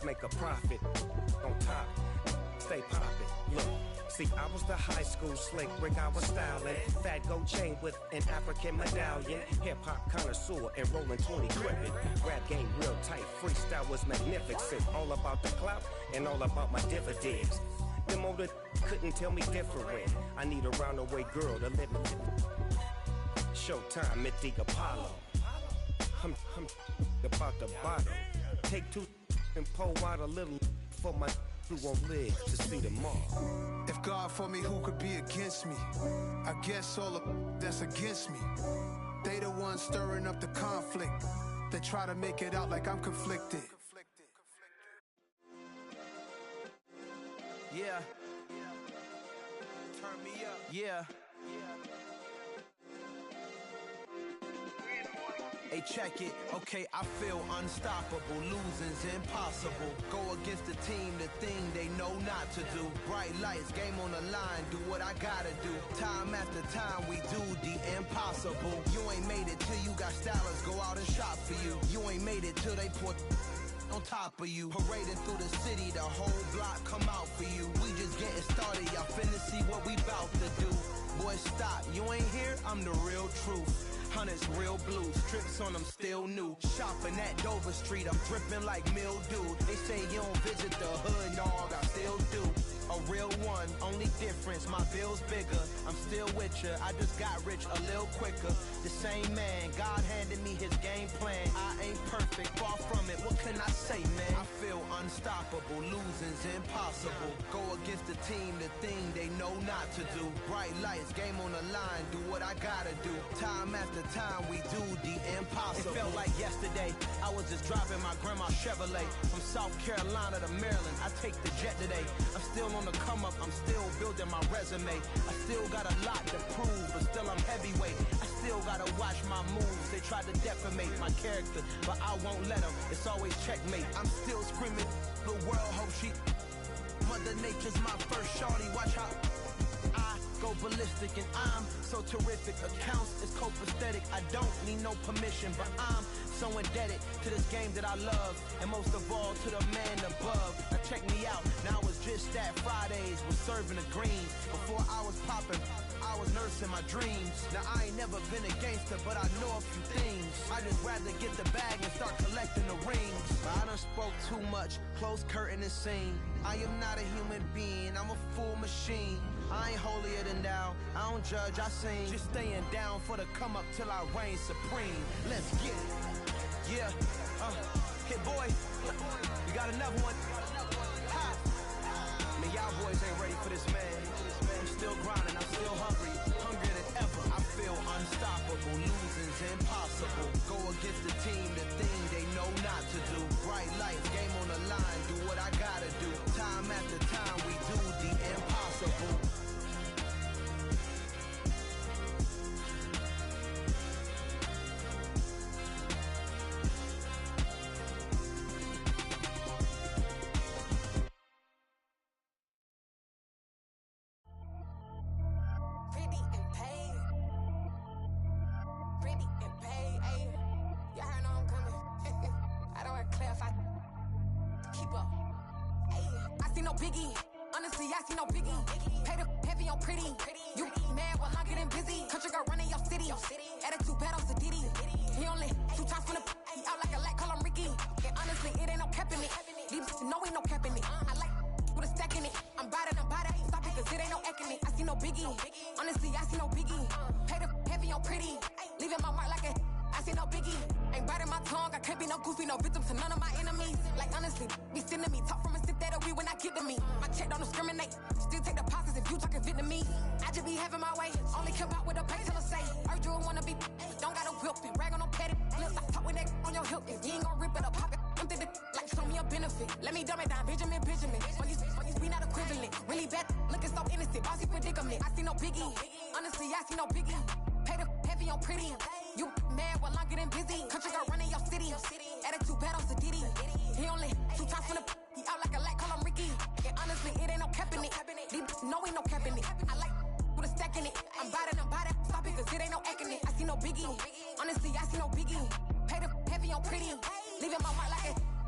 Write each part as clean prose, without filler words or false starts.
make a profit. On top, stay poppin'. Look, see, I was the high school slick Rick, I was styling. Fat gold chain with an African medallion. Hip-hop connoisseur and rolling 20 crippin'. Rap game real tight, freestyle was magnificent. All about the clout and all about my dividends. Them older couldn't tell me different. I need a round-away girl to live with. Showtime at the Apollo. I'm about the bottom. Take two and pour out a little for my who won't live to see tomorrow. If God for me, who could be against me? I guess all of that's against me. They the ones stirring up the conflict. They try to make it out like I'm conflicted. Yeah. Turn me up. Yeah. Hey, check it. Okay, I feel unstoppable. Losing's impossible. Go against the team, the thing they know not to do. Bright lights, game on the line, do what I gotta do. Time after time, we do the impossible. You ain't made it till you got stylers go out and shop for you. You ain't made it till they put on top of you. Parading through the city, the whole block come out for you. We just getting started, y'all finna see what we bout to do. Boy, stop, you ain't here, I'm the real truth. Hunters, real blue, strips on them still new. Shopping at Dover Street, I'm dripping like mildew. They say you don't visit the hood, dog, I still do. A real one, only difference, my bill's bigger. I'm still with ya, I just got rich a little quicker. The same man, God handed me his game plan. I ain't perfect, far from it, what can I say, man? I feel unstoppable, losing's impossible. Go against the team, the thing they know not to do. Bright lights, game on the line, do what I gotta do. Time after time, we do the impossible. It felt like yesterday, I was just driving my grandma's Chevrolet. From South Carolina to Maryland, I take the jet today. I'm still on the come up, I'm still building my resume. I still got a lot to prove, but still I'm heavyweight. I still gotta watch my moves. They tried to defamate my character, but I won't let them. It's always checkmate. I'm still screaming, the world hope she. Mother Nature's my first shorty. Watch how I go ballistic, and I'm so terrific. Accounts is copacetic. I don't need no permission, but I'm so indebted to this game that I love, and most of all to the man above. Now check me out, now it's just that Fridays was serving the greens. Before I was popping, I was nursing my dreams. Now I ain't never been a gangster, but I know a few things. I just rather get the bag and start collecting the rings. But I done spoke too much, close curtain and scene. I am not a human being, I'm a full machine. I ain't holier than thou, I don't judge, I sing. Just staying down for the come up till I reign supreme. Let's get it. Yeah, hit boy, you got another one. Ha. Man, y'all boys ain't ready for this, man. I'm still grinding, I'm still hungry, hungrier than ever. I feel unstoppable, losing's impossible. Go against the team, the thing they know not to do. Bright lights, game on the line, do what I gotta do. Time after time, we do the impossible.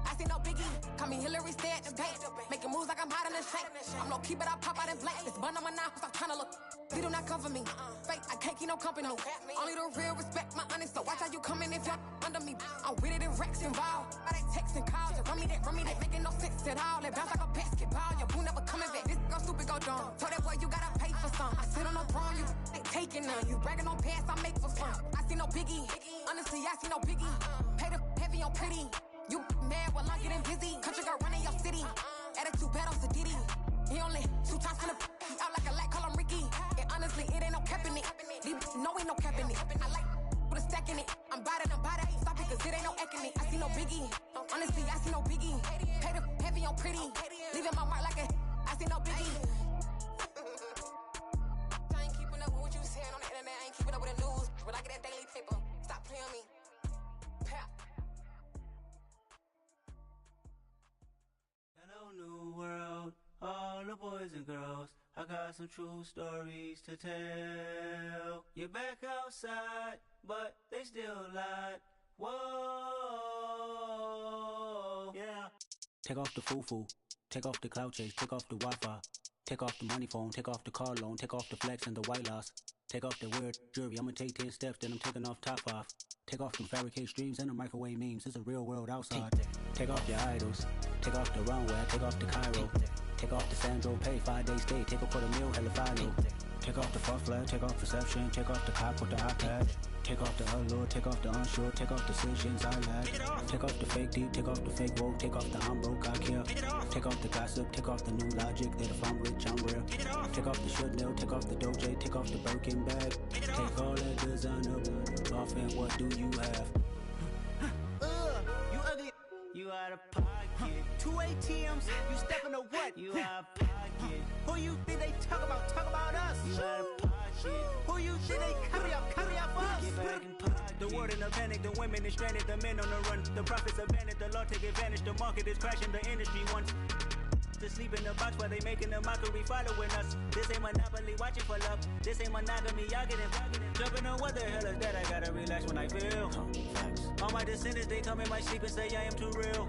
I see no biggie. Call me Hillary, stay at the bank. Making moves like I'm hiding the shank. I'm low key, but I pop out in blank. This bun on my knife, I'm trying to look. They do not cover me. Fake, I can't keep no company. Only the real respect my honest. So watch how you coming if you're under me. I'm with it and Rex involved. I they texting calls. Just run me that making no sense at all. They bounce like a basketball. Your boo never coming back. This go stupid, go dumb. Told that boy you gotta pay for some. I sit on no throne, you ain't taking none. You bragging on pants, I make for fun. I see no biggie. Honestly, I see no biggie. Pay the heavy on pretty. You mad while I'm getting busy. Country girl running your city. Attitude bad on Sadiddy. He only 2 times from the he out like a light, call him Ricky. And honestly, it ain't no cap in it. No, ain't no cap in it. I like put a stack in it. I'm bad, ain't stop it, cause it ain't no eck in it. I see no biggie. Honestly, I see no biggie. Pay the heavy on pretty. Leaving my mark like a I see no biggie. I ain't keeping up with what you saying on the internet. I ain't keeping up with the news. But I get that daily paper. Stop playing me. Pap. Hello, new world, all the boys and girls. I got some true stories to tell. You're back outside, but they still lied. Whoa, yeah. Take off the foo-foo, take off the cloud chase, take off the Wi-Fi, take off the money phone, take off the car loan, take off the flex and the white loss. Take off the weird jewelry, I'ma take 10 steps, then I'm taking off top 5. Take off them fabricated streams and the microwave memes, it's a real world outside. Take off your idols, take off the runway, take off the Cairo. Take off the Sandro pay, 5-day stay, take a $250,000, hella final. Take off the fuck flag, take off reception, take off the cop with the iPad. Take off the allure, take off the unsure, take off decisions I lack. Take off the fake deep, take off the fake woke, take off the I'm broke, I care. Take off the gossip, take off the new logic, that if I'm rich, I'm real. Take off the should know, take off the Doja, take off the Birkin bag. Take all that designer off and what do you have? You ugly, you out of pocket. 2 ATMs, you stepping to what? You out of pocket. Who you think they talk about us? You out of pocket. Who you think they carry up us? Get back in pocket. The world in a panic, the women is stranded, the men on the run. The profits abandoned, the law take advantage, the market is crashing, the industry wants to sleep in the box while they making a mockery following us. This ain't monopoly, watching for love. This ain't monogamy, y'all getting jumping on what the hell is that? I gotta relax when I feel. All my descendants, they come in my sleep and say I am too real.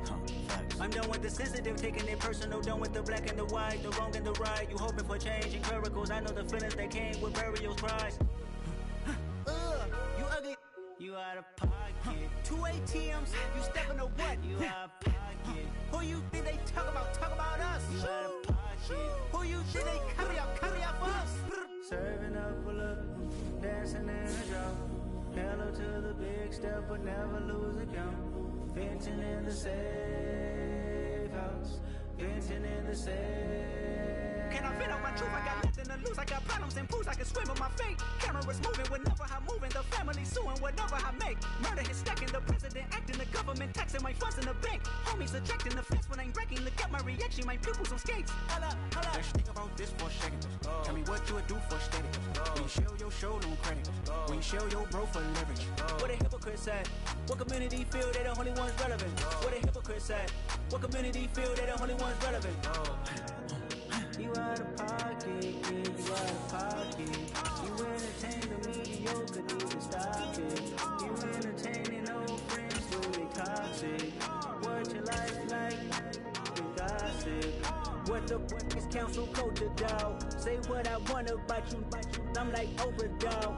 I'm done with the sensitive, taking it personal, done with the black and the white, the wrong and the right. You hoping for change and miracles, I know the feelings that came with burial cries. You ugly, you out of pocket. 2 ATMs, you stepping to what? You out of pocket. Who you think they talk about us? You out of pocket. Who you think they carry up us? Serving up a look, dancing in a drop. Hello to the big step, but never lose a count. Venting in the safe house, venting in the safe. Can I vent out my truth? I got nothing to lose. I got problems and pools. I can swim with my fate. Cameras moving whenever I'm moving. The family suing whatever I make. Murder is stacking. The president acting. The government taxing my funds in the bank. Homies ejecting the fence when I'm wrecking. Look at my reaction. My pupils on skates. Holla, holla. Let's think about this for a second. Tell me what you would do for steady. When you show your show, no credit. When you show your bro for leverage. What a hypocrite said. What community feel they the only ones relevant? What a hypocrite said. What community feel they the only ones relevant? You out of pocket, yeah, you out of pocket. You entertain the mediocre, need to stop it. You entertaining old friends, really toxic. What your life like, you gossip. What the is council culture, dog? Say what I want about you, I'm like overdog.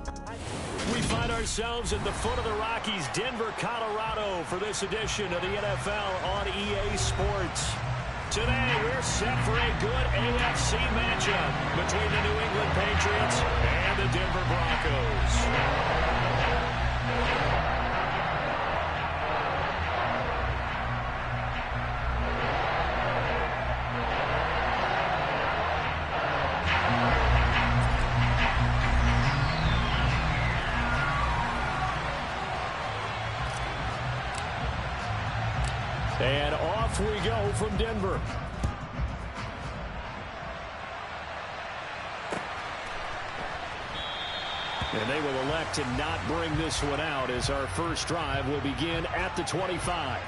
We find ourselves at the foot of the Rockies, Denver, Colorado, for this edition of the NFL on EA Sports. Today, we're set for a good AFC matchup between the New England Patriots and the Denver Broncos. And off we go from Denver. And they will elect to not bring this one out as our first drive will begin at the 25.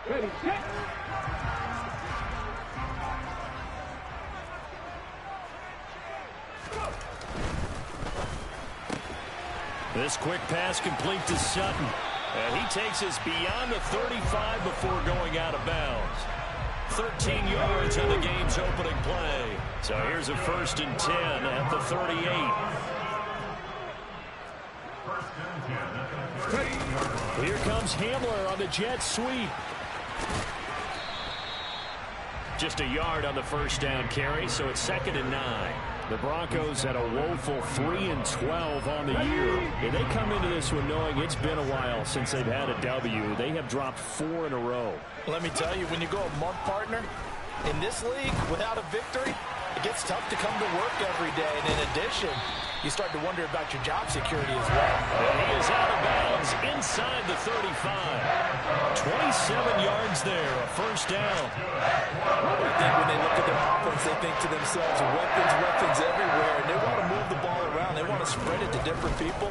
Ready, set. This quick pass complete to Sutton. And he takes us beyond the 35 before going out of bounds. 13 yards on the game's opening play. So here's a 1st and 10 at the 38. Here comes Hamler on the jet sweep. Just a yard on the first down carry, so it's 2nd and 9. The Broncos had a woeful 3-12 on the year. And they come into this one knowing it's been a while since they've had a W. They have dropped 4 in a row. Let me tell you, when you go a month, partner, in this league without a victory, it gets tough to come to work every day. And in addition, you start to wonder about your job security as well. And he is out of bounds inside the 35. 27 yards there, a 1st down. I think when they look at their offense, they think to themselves, weapons everywhere, and they want to move the ball around. They want to spread it to different people,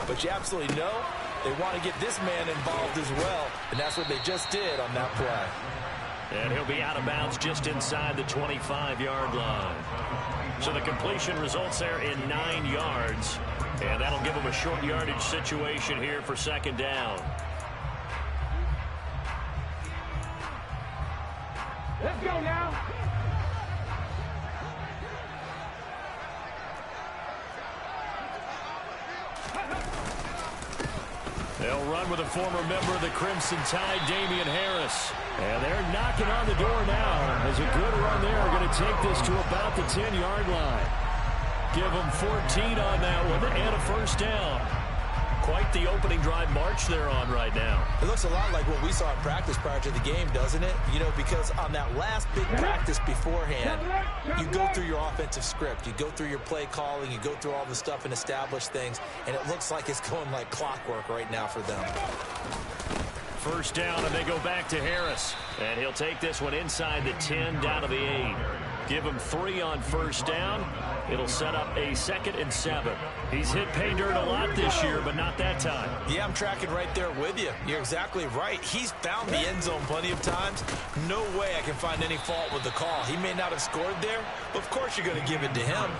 but you absolutely know they want to get this man involved as well, and that's what they just did on that play. And he'll be out of bounds just inside the 25-yard line. So the completion results there in 9 yards, and that'll give him a short yardage situation here for 2nd down. Let's go now. They'll run with a former member of the Crimson Tide, Damian Harris. And they're knocking on the door now as a good run there. Going to take this to about the 10-yard line. Give them 14 on that one and a 1st down. Quite the opening drive march they're on right now. It looks a lot like what we saw in practice prior to the game, doesn't it? You know, because on that last big practice beforehand, you go through your offensive script. You go through your play calling. You go through all the stuff and establish things. And it looks like it's going like clockwork right now for them. 1st down, and they go back to Harris. And he'll take this one inside the 10, down to the 8. Give him 3 on 1st down. It'll set up a 2nd and 7. He's hit pay dirt a lot this year, but not that time. Yeah, I'm tracking right there with you. You're exactly right. He's found the end zone plenty of times. No way I can find any fault with the call. He may not have scored there, but of course you're going to give it to him.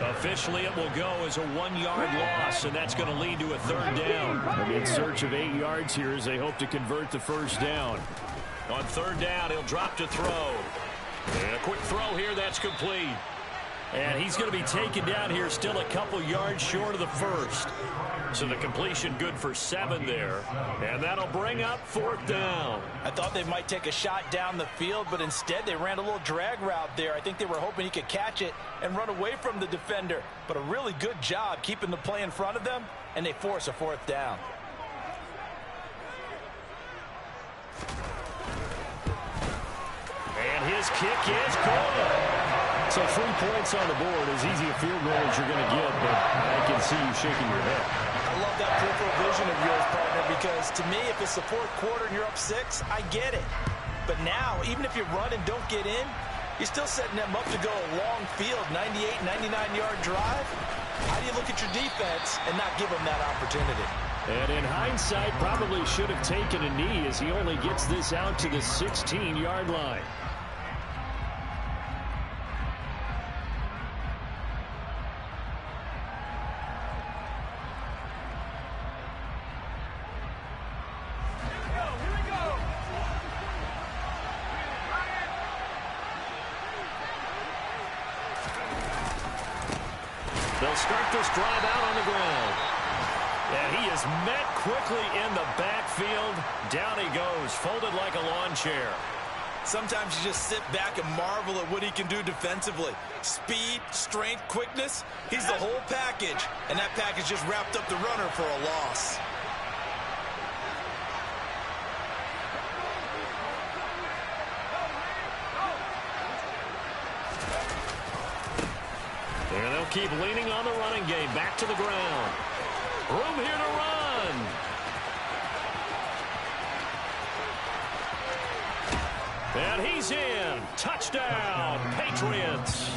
Officially, it will go as a 1-yard loss, and that's going to lead to a 3rd down. They'll be in search of 8 yards here as they hope to convert the 1st down. On 3rd down, he'll drop to throw. And a quick throw here, that's complete. And he's going to be taken down here still a couple yards short of the 1st. So the completion good for 7 there. And that'll bring up 4th down. I thought they might take a shot down the field, but instead they ran a little drag route there. I think they were hoping he could catch it and run away from the defender. But a really good job keeping the play in front of them, and they force a 4th down. And his kick is good. So 3 points on the board, as easy a field goal as you're going to get, but I can see you shaking your head. I love that peripheral vision of yours, partner, because to me, if it's the 4th quarter and you're up 6, I get it. But now, even if you run and don't get in, you're still setting them up to go a long field, 98, 99-yard drive. How do you look at your defense and not give them that opportunity? And in hindsight, probably should have taken a knee as he only gets this out to the 16-yard line. They'll start this drive out on the ground. And he is met quickly in the backfield. Down he goes, folded like a lawn chair. Sometimes you just sit back and marvel at what he can do defensively. Speed, strength, quickness. He's the whole package. And that package just wrapped up the runner for a loss. And they'll keep leaning on the running game. Back to the ground. Room here to run. And he's in. Touchdown, Patriots.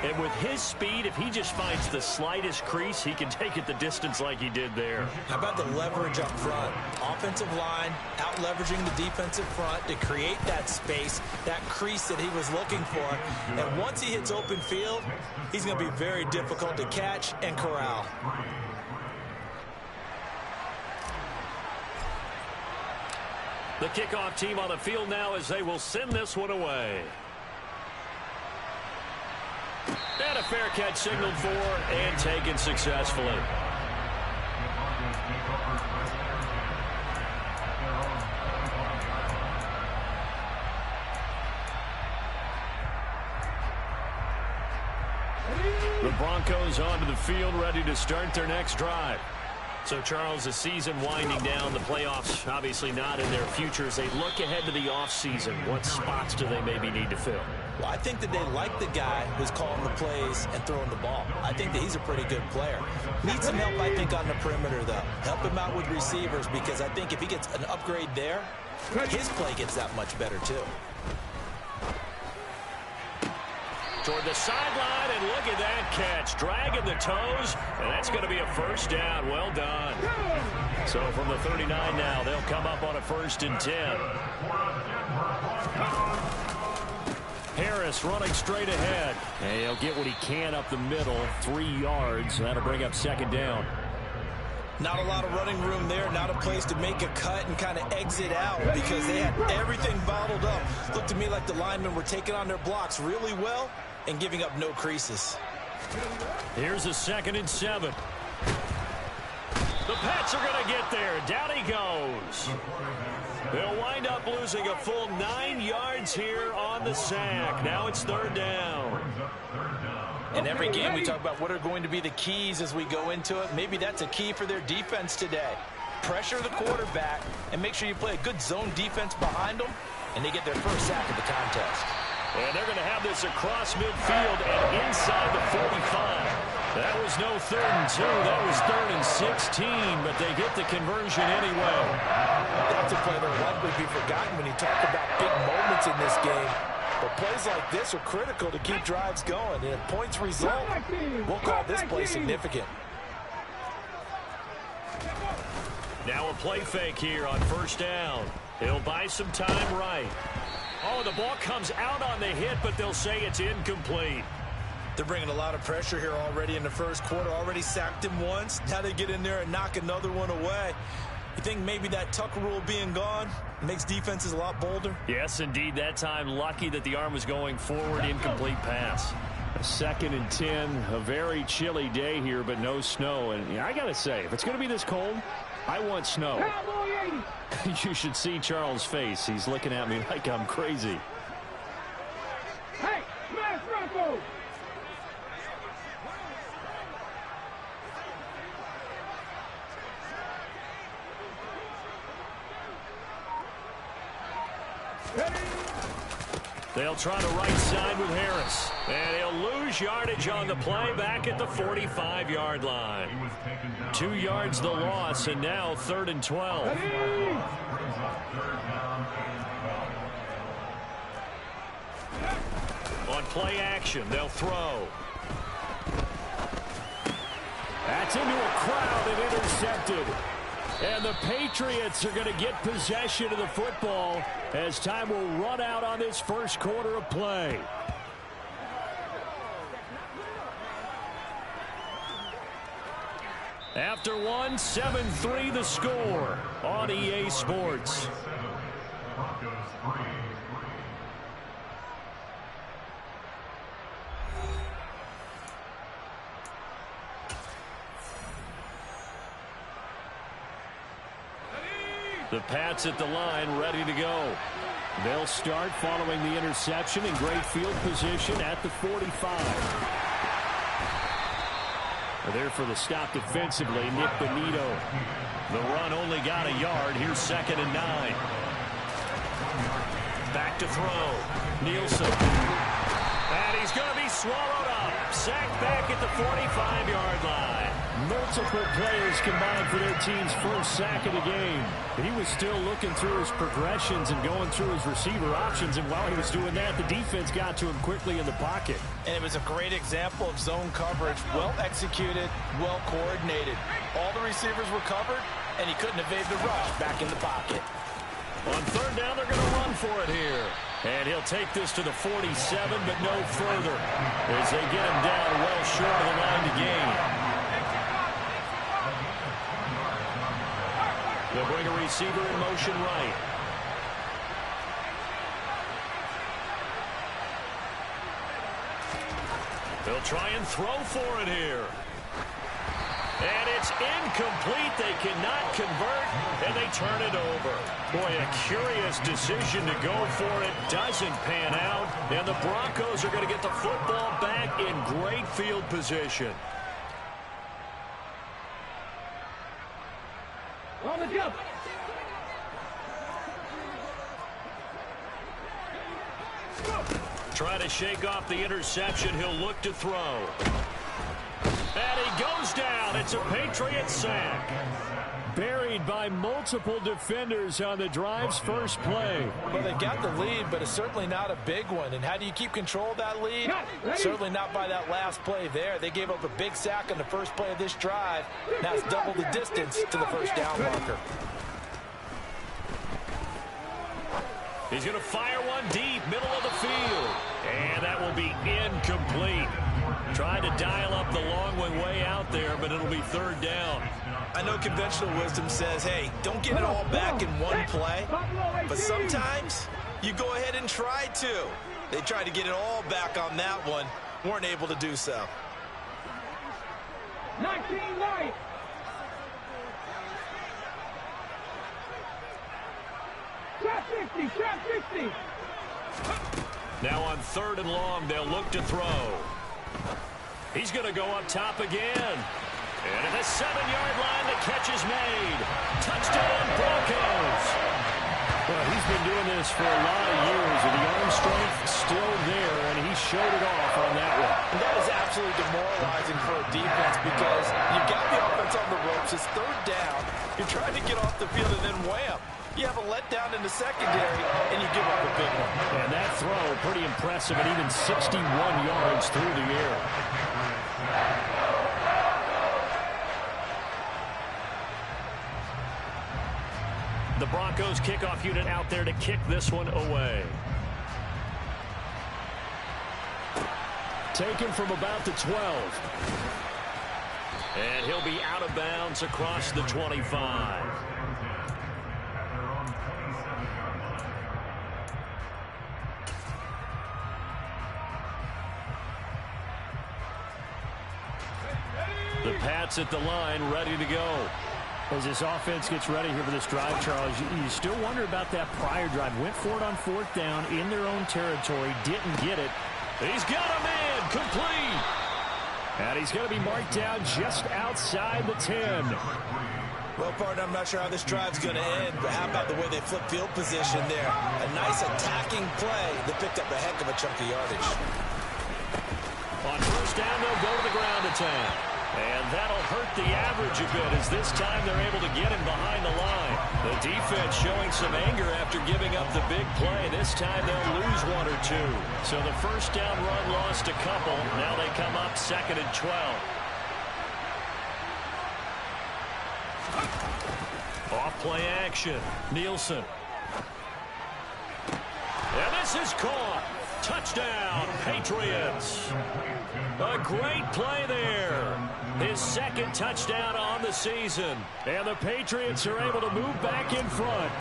And with his speed, if he just finds the slightest crease, he can take it the distance like he did there. How about the leverage up front? Offensive line out-leveraging the defensive front to create that space, that crease that he was looking for. And once he hits open field, he's going to be very difficult to catch and corral. The kickoff team on the field now as they will send this one away. And a fair catch signaled for and taken successfully. The Broncos onto the field, ready to start their next drive. So, Charles, the season winding down, the playoffs obviously not in their future. As they look ahead to the offseason, what spots do they maybe need to fill? Well, I think that they like the guy who's calling the plays and throwing the ball. I think that he's a pretty good player. Needs some help, I think, on the perimeter, though. Help him out with receivers, because I think if he gets an upgrade there, his play gets that much better, too. Toward the sideline, and look at that catch. Dragging the toes, and that's going to be a first down. Well done. So from the 39 now, they'll come up on a 1st and 10. Harris running straight ahead. And he'll get what he can up the middle, 3 yards. That'll bring up 2nd down. Not a lot of running room there, not a place to make a cut and kind of exit out because they had everything bottled up. Looked to me like the linemen were taking on their blocks really well and giving up no creases. Here's a 2nd and 7. The Pats are going to get there. Down he goes. They'll wind up losing a full 9 yards here on the sack. Now it's 3rd down. In every game, we talk about what are going to be the keys as we go into it. Maybe that's a key for their defense today. Pressure the quarterback and make sure you play a good zone defense behind them, and they get their first sack of the contest. And they're going to have this across midfield and inside the 45. That was no 3rd and 2. That was 3rd and 16, but they get the conversion anyway. That's a play that will likely be forgotten when you talk about big moments in this game. But plays like this are critical to keep drives going. And if points result, we'll call this play significant. Now a play fake here on 1st down. He'll buy some time right. Oh, the ball comes out on the hit, but they'll say it's incomplete. They're bringing a lot of pressure here already in the 1st quarter. Already sacked him once. Now they get in there and knock another one away. You think maybe that tuck rule being gone makes defenses a lot bolder? Yes, indeed. That time, lucky that the arm was going forward. Incomplete pass. A 2nd and 10. A very chilly day here, but no snow. And I got to say, if it's going to be this cold, I want snow. You should see Charles' face. He's looking at me like I'm crazy. Hey, smash Broncos! They'll try the right side with Harris. And he'll lose yardage on the play back at the 45-yard line. 2 yards the loss, and now 3rd and 12. On play action, they'll throw. That's into a crowd and intercepted. And the Patriots are going to get possession of the football as time will run out on this 1st quarter of play. After 1, 7-3 the score on EA Sports. The Pats at the line, ready to go. They'll start following the interception in great field position at the 45. There for the stop defensively, Nick Bonito. The run only got a yard. Here's 2nd and 9. Back to throw. Nielsen. And he's going to be swallowed up. Sacked back at the 45-yard line. Multiple players combined for their team's first sack of the game. He was still looking through his progressions and going through his receiver options, and while he was doing that, the defense got to him quickly in the pocket. And it was a great example of zone coverage. Well executed, well coordinated. All the receivers were covered, and he couldn't evade the rush back in the pocket. On third down, they're going to run for it here. And he'll take this to the 47, but no further, as they get him down well short of the line to gain. They'll bring a receiver in motion right. They'll try and throw for it here. And it's incomplete. They cannot convert, and they turn it over. Boy, a curious decision to go for it. Doesn't pan out, and the Broncos are going to get the football back in great field position. On the jump. Try to shake off the interception. He'll look to throw. And he goes down. It's a Patriots sack. Buried by multiple defenders on the drive's first play. Well, they got the lead, but it's certainly not a big one. And how do you keep control of that lead? Certainly not by that last play there. They gave up a big sack on the first play of this drive. Now it's double the distance to the first down marker. He's going to fire one deep, middle of the field. And that will be incomplete. Tried to dial up the long one way out there, but it'll be third down. I know conventional wisdom says, hey, don't get it all back in one play. But sometimes you go ahead and try to. They tried to get it all back on that one. Weren't able to do so. 19 right. Shot 50, shot 50. Now on third and long, they'll look to throw. He's going to go up top again. And at the 7-yard line, the catch is made. Touchdown, Broncos. Well, he's been doing this for a lot of years, and the arm strength still there, and he showed it off on that one. And that is absolutely demoralizing for a defense because you've got the offense on the ropes. It's third down. You're trying to get off the field, and then wham. You have a letdown in the secondary, and you give up a big one. And that throw, pretty impressive, and even 61 yards through the air. The Broncos kickoff unit out there to kick this one away. Taken from about the 12. And he'll be out of bounds across the 25. The Pats at the line, ready to go. As this offense gets ready here for this drive, Charles, you still wonder about that prior drive. Went for it on fourth down in their own territory, didn't get it. He's got a man, complete. And he's going to be marked down just outside the 10. Well, partner, I'm not sure how this drive's going to end, but how about the way they flip field position there? A nice attacking play that picked up a heck of a chunk of yardage. On first down, they'll go to the ground attack. And that'll hurt the average a bit as this time they're able to get him behind the line. The defense showing some anger after giving up the big play. This time they'll lose one or two. So the first down run lost a couple. Now they come up second and 12. Off play action. Nielsen. And this is caught. Touchdown, Patriots. A great play there. His second touchdown on the season. And the Patriots are able to move back in front.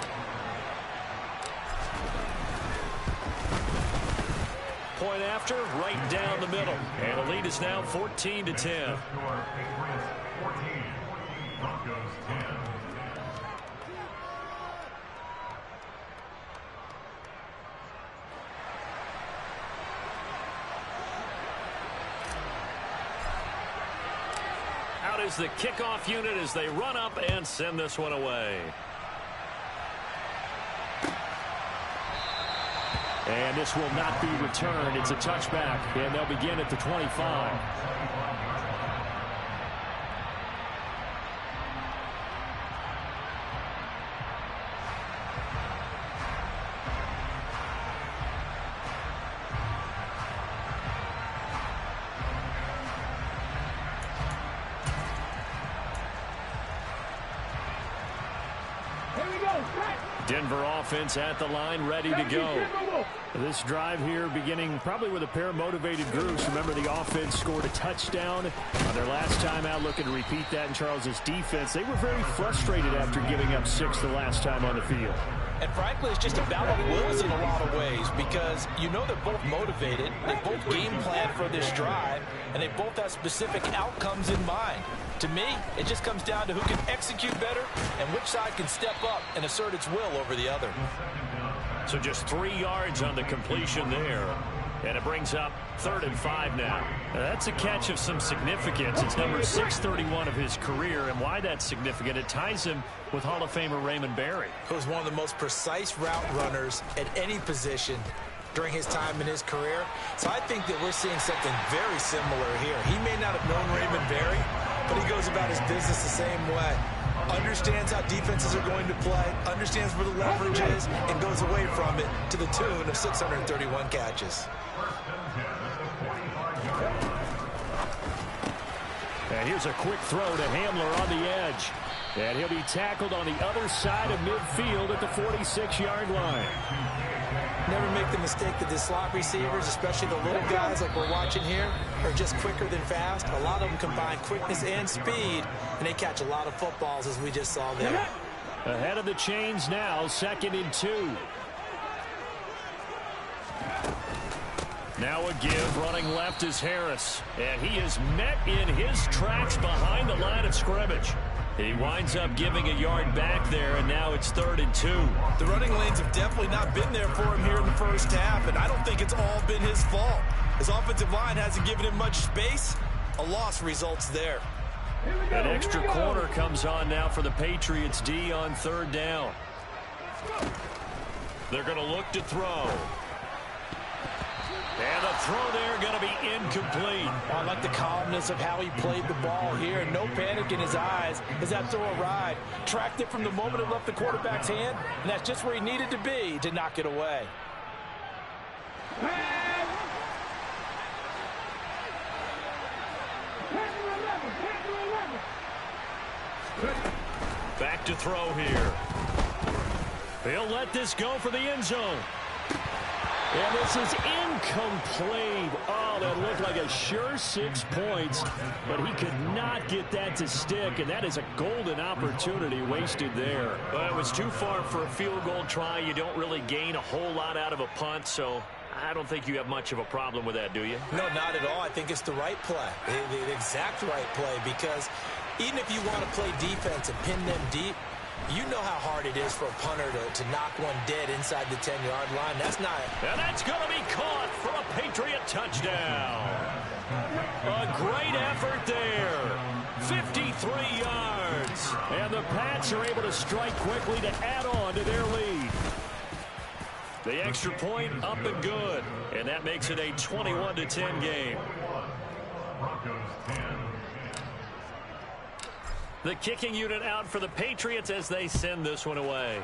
Point after, right down the middle. And the lead is now 14-10. Out is the kickoff unit as they run up and send this one away. And this will not be returned. It's a touchback, and they'll begin at the 25. Denver offense at the line, ready to go. This drive here beginning probably with a pair of motivated groups. Remember, the offense scored a touchdown on their last time out, looking to repeat that in Charles's defense. They were very frustrated after giving up 6 the last time on the field. And frankly, it's just a battle of wills in a lot of ways because you know they're both motivated, they both game plan for this drive, and they both have specific outcomes in mind. To me, it just comes down to who can execute better and which side can step up and assert its will over the other. So just 3 yards on the completion there. And it brings up 3rd and 5 now. That's a catch of some significance. It's number 631 of his career. And why that's significant, it ties him with Hall of Famer Raymond Berry, who's one of the most precise route runners at any position during his time in his career. So I think that we're seeing something very similar here. He may not have known Raymond Berry, but he goes about his business the same way. Understands how defenses are going to play, understands where the leverage is, and goes away from it to the tune of 631 catches. And here's a quick throw to Hamler on the edge. And he'll be tackled on the other side of midfield at the 46-yard line. Never make the mistake that the slot receivers, especially the little guys like we're watching here, are just quicker than fast. A lot of them combine quickness and speed, and they catch a lot of footballs, as we just saw there. Ahead of the chains now, 2nd and 2. Now a give, running left is Harris. And he is met in his tracks behind the line of scrimmage. He winds up giving a yard back there, and now it's 3rd and 2. The running lanes have definitely not been there for him here in the first half, and I don't think it's all been his fault. His offensive line hasn't given him much space. A loss results there. An extra corner comes on now for the Patriots D on 3rd down. They're going to look to throw. And the throw there going to be incomplete. I like the calmness of how he played the ball here. No panic in his eyes as that throw arrived. Tracked it from the moment it left the quarterback's hand, and that's just where he needed to be to knock it away. Back to throw here. He'll let this go for the end zone. And this is incomplete. Oh, that looked like a sure 6 points, but he could not get that to stick, and that is a golden opportunity wasted there. Well, it was too far for a field goal try. You don't really gain a whole lot out of a punt, so I don't think you have much of a problem with that, do you? No, not at all. I think it's the right play, the exact right play, because even if you want to play defense and pin them deep, you know how hard it is for a punter to knock one dead inside the 10-yard line. That's not... And that's going to be caught for a Patriot touchdown. A great effort there. 53 yards. And the Pats are able to strike quickly to add on to their lead. The extra point up and good. And that makes it a 21-10 game. Broncos 10. The kicking unit out for the Patriots as they send this one away.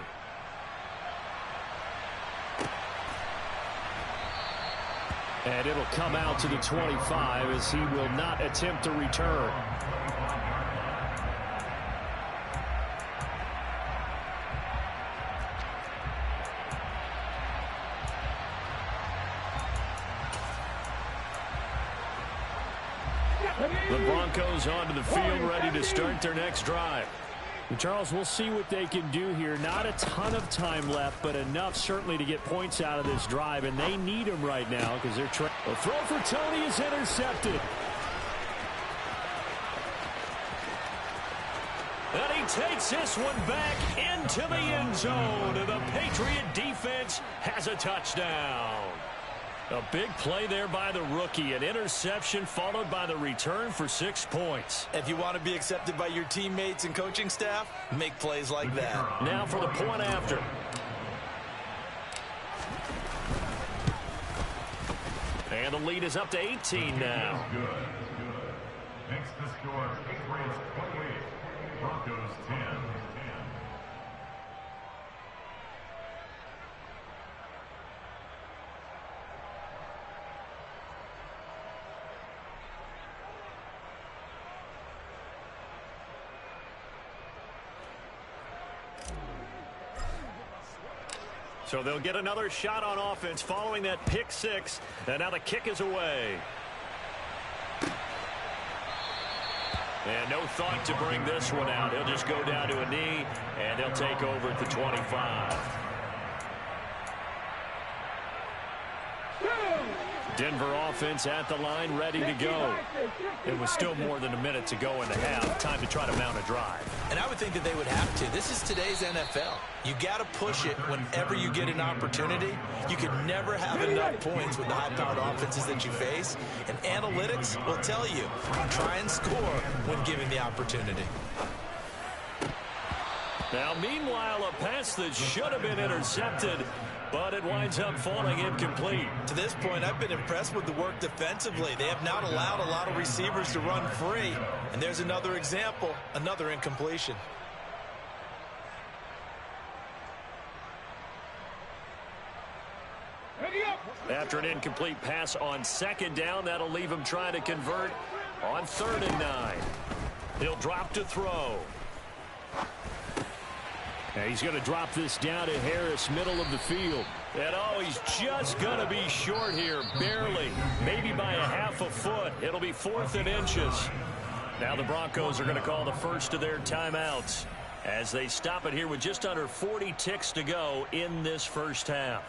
And it'll come out to the 25 as he will not attempt to return. The Broncos onto the field, ready to start their next drive. And Charles, we'll see what they can do here. Not a ton of time left, but enough certainly to get points out of this drive, and they need them right now because they're trying. The throw for Tony is intercepted. And he takes this one back into the end zone, and the Patriot defense has a touchdown. A big play there by the rookie. An interception followed by the return for 6 points. If you want to be accepted by your teammates and coaching staff, make plays like that. Now for the point after. And the lead is up to 18 now. Makes the score Patriots 28, Broncos 10. So they'll get another shot on offense following that pick six. And now the kick is away. And no thought to bring this one out. He'll just go down to a knee, and they'll take over at the 25. Denver offense at the line, ready to go. It was still more than a minute to go in the half. Time to try to mount a drive. And I would think that they would have to. This is today's NFL. You got to push it whenever you get an opportunity. You can never have enough points with the high-powered offenses that you face. And analytics will tell you, try and score when given the opportunity. Now, meanwhile, a pass that should have been intercepted, but it winds up falling incomplete. To this point, I've been impressed with the work defensively. They have not allowed a lot of receivers to run free. And there's another example, another incompletion. After an incomplete pass on second down, that'll leave him trying to convert on 3rd and 9. He'll drop to throw. And he's going to drop this down to Harris, middle of the field. And oh, he's just going to be short here, barely, maybe by a half a foot. It'll be 4th and inches. Now the Broncos are going to call the first of their timeouts as they stop it here with just under 40 ticks to go in this first half.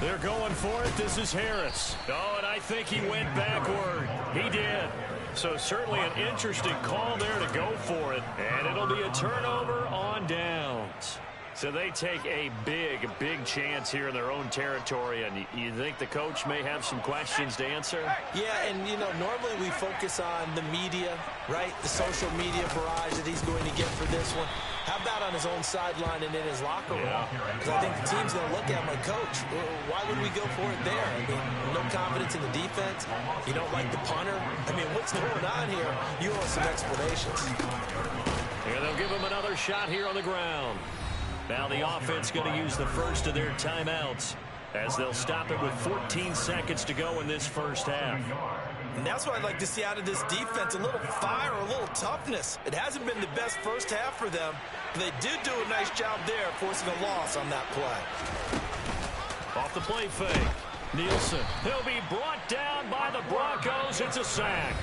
They're going for it. This is Harris. Oh, and I think he went backward. He did. So certainly an interesting call there to go for it. And it'll be a turnover on downs. So they take a big, big chance here in their own territory. And you think the coach may have some questions to answer? Yeah, and, you know, normally we focus on the media, right? The social media barrage that he's going to get for this one. How about on his own sideline and in his locker room? Because I think the team's going to look at him like, Coach, why would we go for it there? I mean, no confidence in the defense. You don't like the punter. I mean, what's going on here? You owe us some explanations. Yeah, they'll give him another shot here on the ground. Now the offense going to use the first of their timeouts as they'll stop it with 14 seconds to go in this first half. And that's what I'd like to see out of this defense, a little fire, a little toughness. It hasn't been the best first half for them, but they did do a nice job there forcing a loss on that play. Off the play fake, Nielsen. He'll be brought down by the Broncos. It's a sack.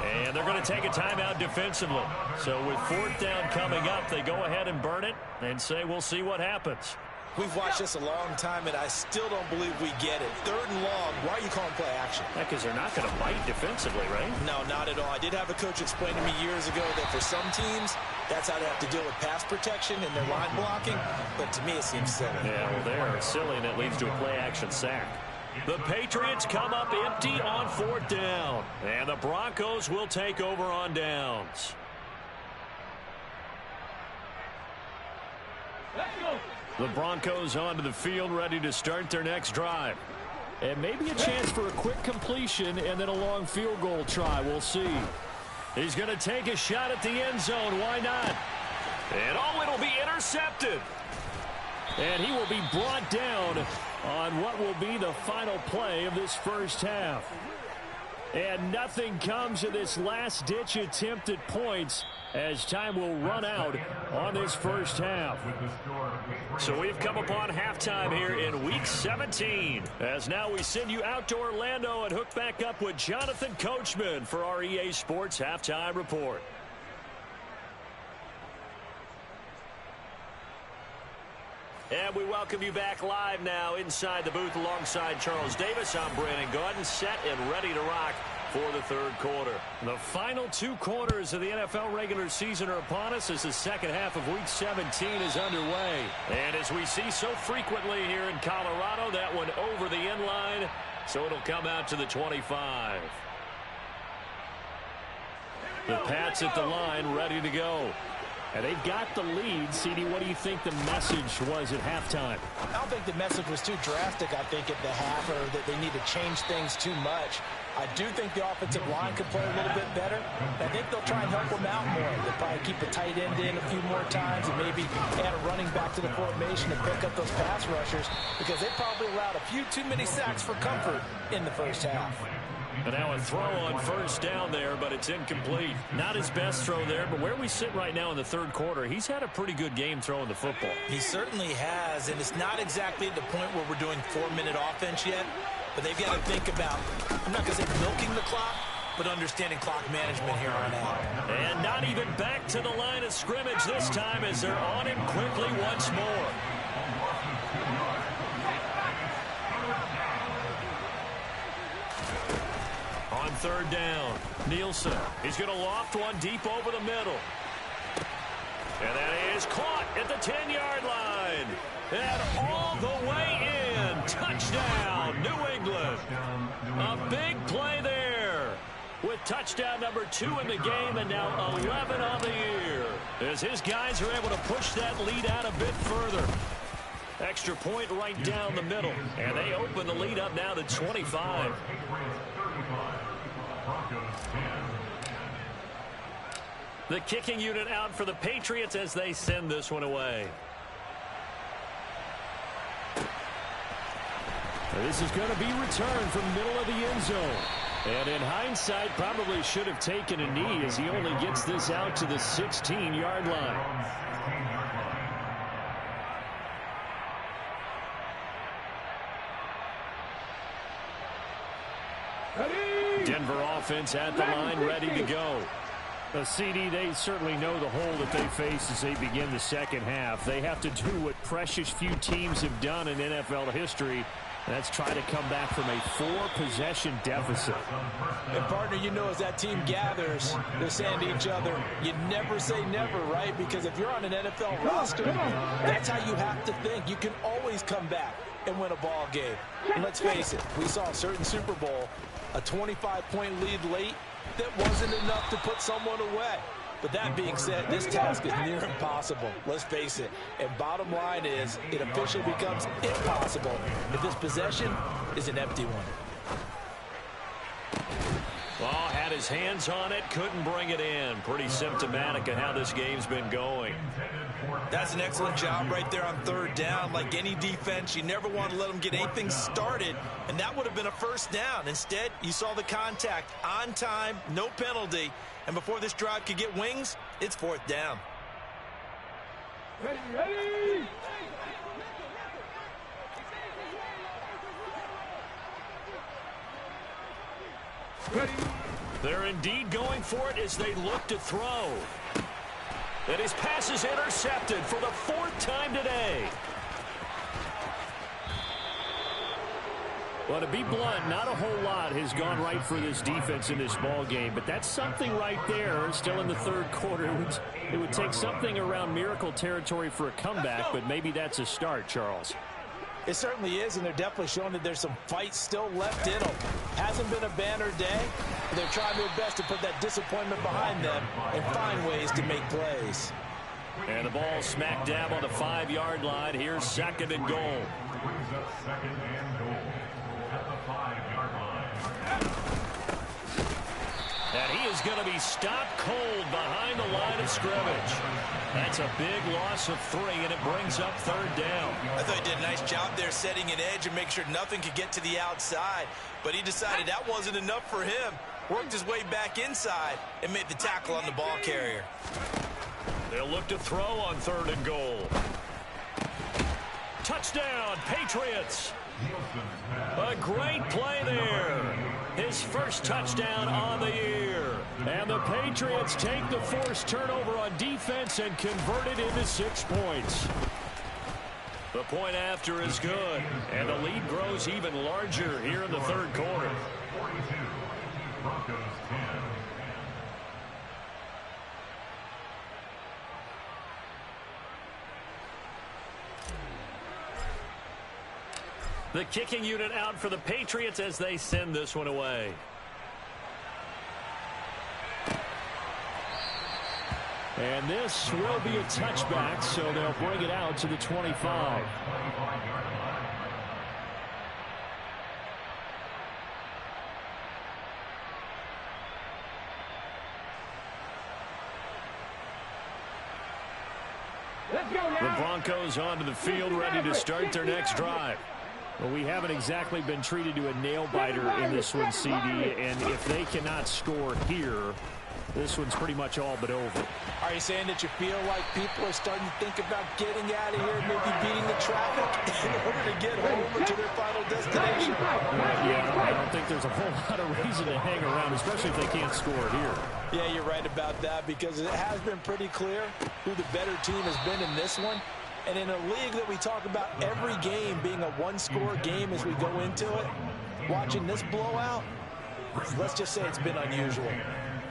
And they're going to take a timeout defensively. So with 4th down coming up, they go ahead and burn it and say we'll see what happens. We've watched this a long time, and I still don't believe we get it. 3rd and long, why are you calling play action? Because they're not going to bite defensively, right? No, not at all. I did have a coach explain to me years ago that for some teams, that's how they have to deal with pass protection and their line blocking. But to me, it seems silly. Yeah, well, they're silly, and it leads to a play action sack. The Patriots come up empty on 4th down. And the Broncos will take over on downs. Let's go. The Broncos onto the field, ready to start their next drive. And maybe a chance for a quick completion and then a long field goal try. We'll see. He's going to take a shot at the end zone. Why not? And oh, it'll be intercepted. And he will be brought down on what will be the final play of this first half. And nothing comes of this last-ditch attempt at points as time will run out on this first half. So we've come upon halftime here in Week 17. As now we send you out to Orlando and hook back up with Jonathan Coachman for our EA Sports Halftime Report. And we welcome you back live now inside the booth alongside Charles Davis. I'm Brandon Gaudin, set and ready to rock for the 3rd quarter. The final 2 quarters of the NFL regular season are upon us as the second half of Week 17 is underway. And as we see so frequently here in Colorado, that one over the end line, so it'll come out to the 25. The Pats at the line, ready to go. And they've got the lead. CD, what do you think the message was at halftime? I don't think the message was too drastic, I think, at the half, or that they need to change things too much. I do think the offensive line could play a little bit better. I think they'll try and help them out more. They'll probably keep a tight end in a few more times and maybe add a running back to the formation to pick up those pass rushers, because they probably allowed a few too many sacks for comfort in the first half. And now a throw on first down there, but it's incomplete. Not his best throw there, but where we sit right now in the third quarter, he's had a pretty good game throwing the football. He certainly has, and it's not exactly at the point where we're doing 4-minute offense yet, but they've got to think about, I'm not going to say milking the clock, but understanding clock management here on out. And not even back to the line of scrimmage this time as they're on him quickly once more. On third down, Nielsen. He's going to loft one deep over the middle. And that is caught at the 10-yard line. And all the way in. Touchdown, New England. A big play there. With touchdown number 2 in the game and now 11 on the year. As his guys are able to push that lead out a bit further. Extra point right down the middle. And they open the lead up now to 25. The kicking unit out for the Patriots as they send this one away. This is going to be returned from middle of the end zone. And in hindsight, probably should have taken a knee as he only gets this out to the 16-yard line. Denver offense at the line, ready to go. CD, they certainly know the hole that they face as they begin the second half. They have to do what precious few teams have done in NFL history. That's try to come back from a 4-possession deficit. And, partner, you know as that team gathers, they're saying to each other, you never say never, right? Because if you're on an NFL roster, that's how you have to think. You can always come back and win a ball game. And let's face it, we saw a certain Super Bowl, a 25-point lead late, that wasn't enough to put someone away. But that being said, this task is near impossible. Let's face it. And bottom line is, it officially becomes impossible if this possession is an empty one. Well, had his hands on it, couldn't bring it in. Pretty symptomatic of how this game's been going. That's an excellent job right there on third down. Like any defense, you never want to let them get anything started, and that would have been a first down. Instead, you saw the contact on time, no penalty, and before this drive could get wings, it's fourth down. Ready. They're indeed going for it as they look to throw. And his pass is intercepted for the 4th time today. Well, to be blunt, not a whole lot has gone right for this defense in this ball game, but that's something right there. Still in the third quarter, it would take something around miracle territory for a comeback, but maybe that's a start, Charles. It certainly is, and they're definitely showing that there's some fight still left in them. Hasn't been a banner day, but they're trying their best to put that disappointment behind them and find ways to make plays. And the ball smack dab on the 5-yard line. Here's 2nd and goal. Brings up 2nd and goal at the 5-yard line. And he is going to be stopped cold behind the line of scrimmage. That's a big loss of 3, and it brings up 3rd down. I thought he did a nice job there setting an edge and make sure nothing could get to the outside. But he decided that wasn't enough for him. Worked his way back inside and made the tackle on the ball carrier. They'll look to throw on 3rd and goal. Touchdown, Patriots. A great play there. His first touchdown on the year. And the Patriots take the forced turnover on defense and convert it into 6 points. The point after is good, and the lead grows even larger here in the third quarter. 42, Broncos 10. The kicking unit out for the Patriots as they send this one away. And this will be a touchback, so they'll bring it out to the 25. Let's go now. The Broncos onto the field, ready to start their next drive. Well, we haven't exactly been treated to a nail-biter in this one, CD, and if they cannot score here, this one's pretty much all but over. Are you saying that you feel like people are starting to think about getting out of here, maybe beating the traffic in order to get home to their final destination? Yeah, I don't think there's a whole lot of reason to hang around, especially if they can't score here. Yeah, you're right about that, because it has been pretty clear who the better team has been in this one. And in a league that we talk about every game being a one-score game as we go into it, watching this blowout, let's just say it's been unusual.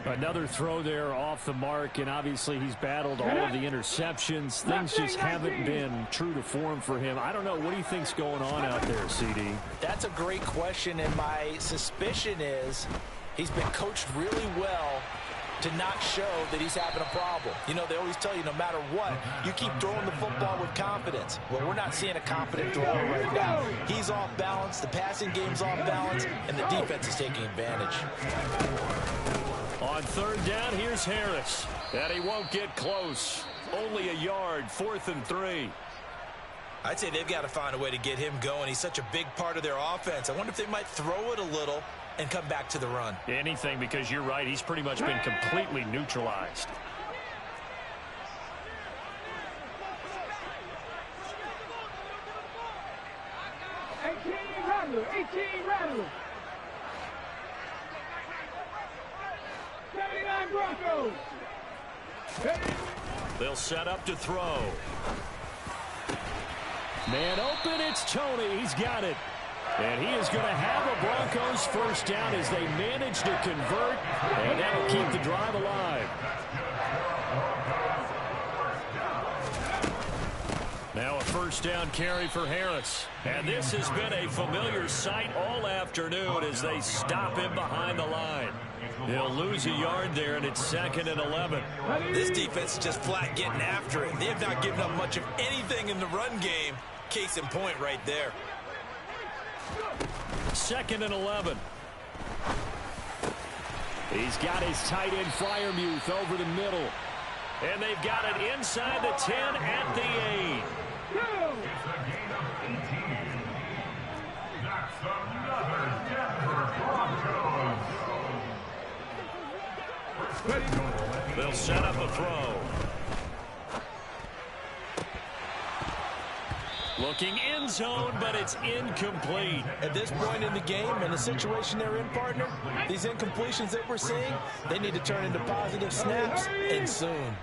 Another throw there off the mark, and obviously he's battled all of the interceptions. Things just haven't been true to form for him. I don't know. What do you think's going on out there, CD? That's a great question, and my suspicion is he's been coached really well to not show that he's having a problem. You know, they always tell you no matter what, you keep throwing the football with confidence. Well, we're not seeing a confident thrower right now. He's off balance, the passing game's off balance, and the defense is taking advantage. On third down, here's Harris. And he won't get close. Only a yard, 4th and 3. I'd say they've got to find a way to get him going. He's such a big part of their offense. I wonder if they might throw it a little and come back to the run. Anything, because you're right. He's pretty much been completely neutralized. Broncos. They'll set up to throw. Man open, it's Tony. He's got it. And he is going to have a Broncos first down as they manage to convert, and that'll keep the drive alive. Now a first down carry for Harris. And this has been a familiar sight all afternoon as they stop him behind the line. They'll lose a yard there, and it's 2nd and 11. This defense is just flat getting after it. They have not given up much of anything in the run game. Case in point right there. 2nd and 11. He's got his tight end Freiermuth over the middle. And they've got it inside the 10 at the 8. It's a gain of 18. That's another Denver Broncos. They'll set up a throw. Looking end zone, but it's incomplete. At this point in the game and the situation they're in, partner, these incompletions that we're seeing, they need to turn into positive snaps, and soon.